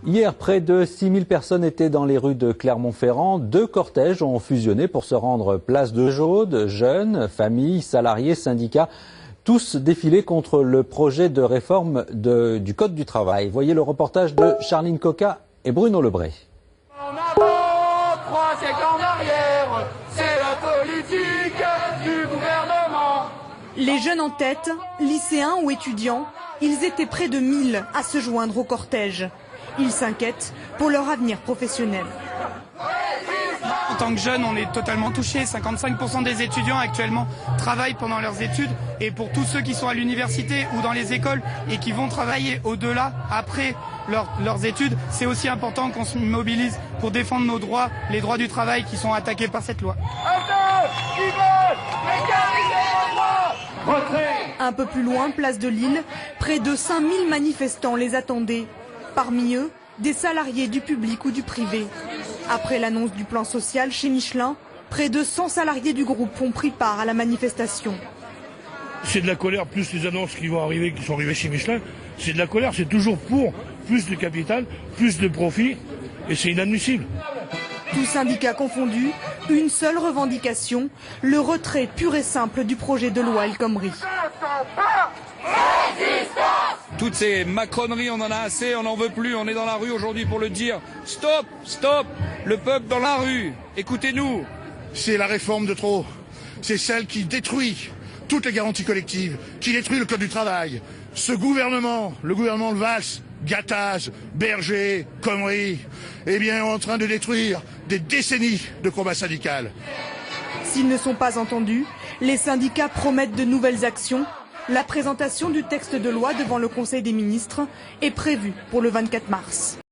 Hier, près de 6000 personnes étaient dans les rues de Clermont-Ferrand. 2 cortèges ont fusionné pour se rendre place de Jaude. Jeunes, familles, salariés, syndicats, tous défilaient contre le projet de réforme du Code du travail. Voyez le reportage de Charline Coca et Bruno Lebray. En avant, 3 siècles en arrière, c'est la politique du gouvernement. Les jeunes en tête, lycéens ou étudiants, ils étaient près de 1000 à se joindre au cortège. Ils s'inquiètent pour leur avenir professionnel. En tant que jeunes, on est totalement touchés. 55% des étudiants actuellement travaillent pendant leurs études. Et pour tous ceux qui sont à l'université ou dans les écoles et qui vont travailler au-delà, après leurs études, c'est aussi important qu'on se mobilise pour défendre nos droits, les droits du travail qui sont attaqués par cette loi. Un peu plus loin, place de Lille, près de 5000 manifestants les attendaient. Parmi eux, des salariés du public ou du privé. Après l'annonce du plan social chez Michelin, près de 100 salariés du groupe ont pris part à la manifestation. C'est de la colère, plus les annonces qui sont arrivées chez Michelin. C'est de la colère, c'est toujours pour plus de capital, plus de profit, et c'est inadmissible. Tous syndicats confondus, une seule revendication, le retrait pur et simple du projet de loi El Khomri. Toutes ces macroneries, on en a assez, on n'en veut plus, on est dans la rue aujourd'hui pour le dire. Stop, stop, le peuple dans la rue, écoutez-nous. C'est la réforme de trop, c'est celle qui détruit toutes les garanties collectives, qui détruit le code du travail. Ce gouvernement, le gouvernement de Valls, Gattaz, Berger, Khomri, eh bien, est en train de détruire des décennies de combat syndical. S'ils ne sont pas entendus, les syndicats promettent de nouvelles actions. La présentation du texte de loi devant le Conseil des ministres est prévue pour le 24 mars.